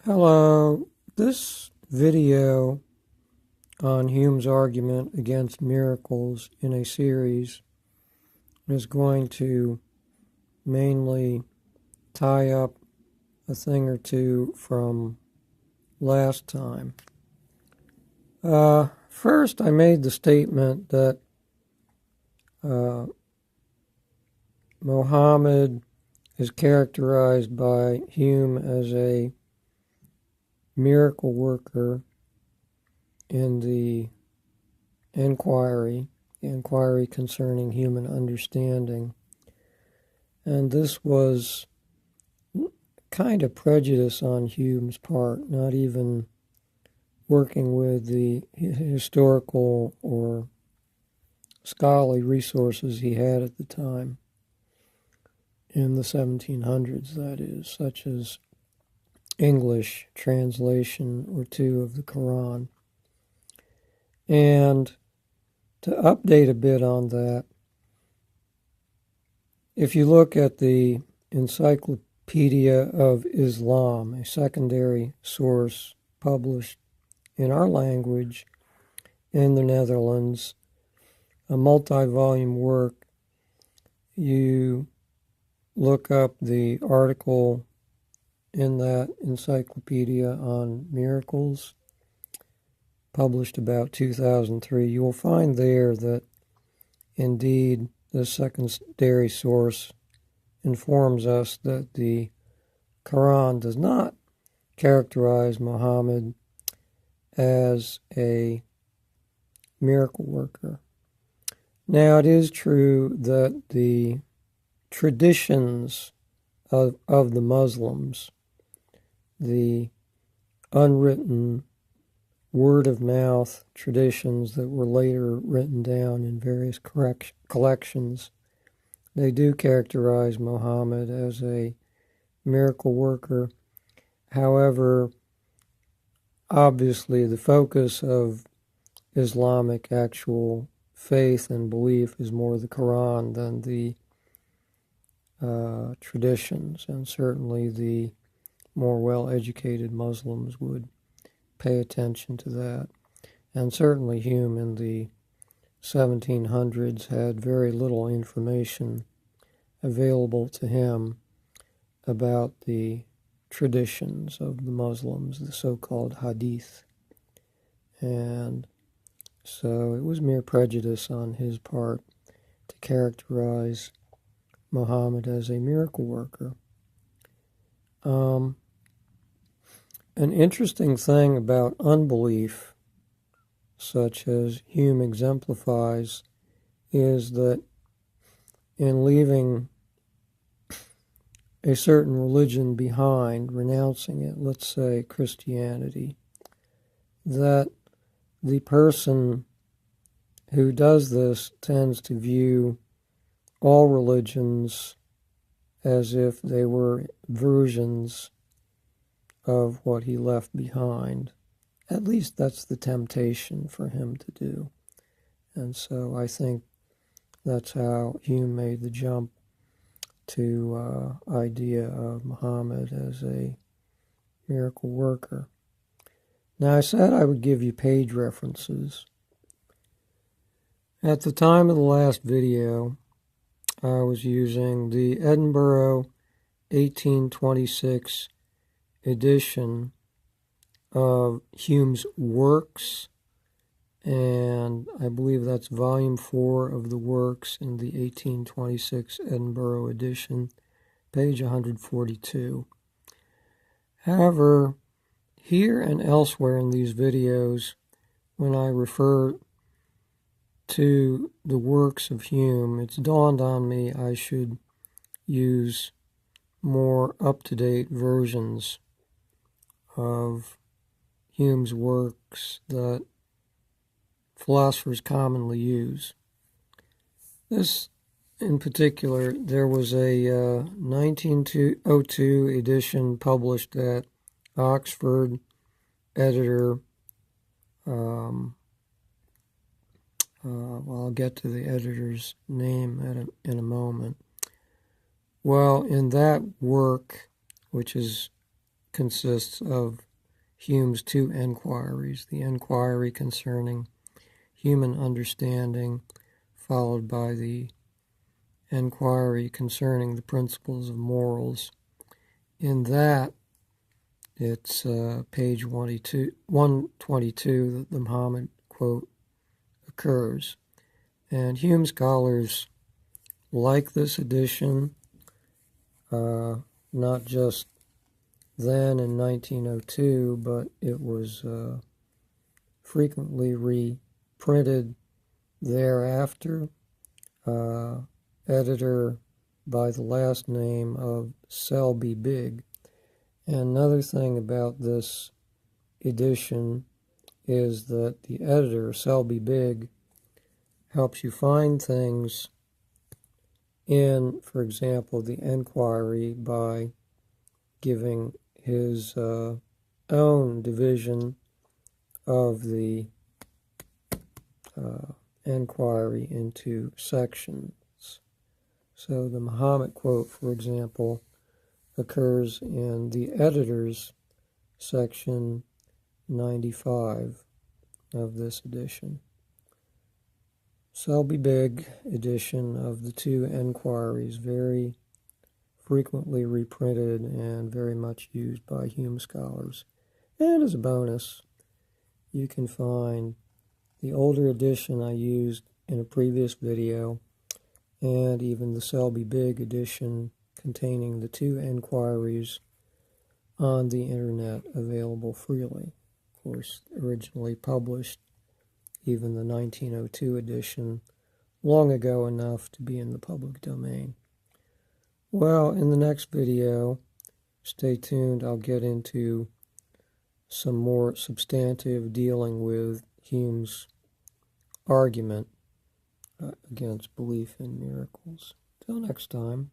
Hello, this video on Hume's argument against miracles in a series is going to mainly tie up a thing or two from last time. First, I made the statement that Mohammed is characterized by Hume as a miracle worker in the Enquiry concerning human understanding. And this was kind of prejudice on Hume's part, not even working with the historical or scholarly resources he had at the time, in the 1700s, that is, such as English translation or two of the Quran. And to update a bit on that, if you look at the Encyclopedia of Islam, a secondary source published in our language in the Netherlands, a multi-volume work, you look up the article in that encyclopedia on miracles, published about 2003, you will find there that indeed the secondary source informs us that the Quran does not characterize Muhammad as a miracle worker. Now, it is true that the traditions of the Muslims, the unwritten word-of-mouth traditions that were later written down in various collections, they do characterize Muhammad as a miracle worker. However, obviously the focus of Islamic actual faith and belief is more the Quran than the traditions, and certainly the more well-educated Muslims would pay attention to that. And certainly Hume in the 1700s had very little information available to him about the traditions of the Muslims, the so-called hadith. And so it was mere prejudice on his part to characterize Muhammad as a miracle worker. An interesting thing about unbelief, such as Hume exemplifies, is that in leaving a certain religion behind, renouncing it, let's say Christianity, that the person who does this tends to view all religions as if they were versions of what he left behind. At least that's the temptation for him to do. And so I think that's how Hume made the jump to idea of Muhammad as a miracle worker. Now, I said I would give you page references. At the time of the last video, I was using the Edinburgh 1826 edition of Hume's works, and I believe that's volume 4 of the works in the 1826 Edinburgh edition, page 142. However, here and elsewhere in these videos, when I refer to the works of Hume, it's dawned on me I should use more up-to-date versions of Hume's works that philosophers commonly use. This, in particular, there was a 1902 edition published at Oxford, editor, well, I'll get to the editor's name in a moment. Well, in that work, which is consists of Hume's two enquiries, the inquiry concerning human understanding, followed by the inquiry concerning the principles of morals. In that, it's page 122 that the Mohammed quote occurs. And Hume scholars like this edition, not just then in 1902, but it was frequently reprinted thereafter. Editor by the last name of Selby-Bigge. And another thing about this edition is that the editor, Selby-Bigge, helps you find things in, for example, the Enquiry by giving his own division of the Enquiry into sections. So the Mohammed quote, for example, occurs in the editor's section 95 of this edition. Selby-Bigge edition of the two Enquiries, very frequently reprinted and very much used by Hume scholars. And as a bonus, you can find the older edition I used in a previous video, and even the Selby-Bigge edition containing the two enquiries on the internet, available freely. Of course, originally published, even the 1902 edition, long ago enough to be in the public domain. Well, in the next video, stay tuned, I'll get into some more substantive dealing with Hume's argument against belief in miracles. Till next time.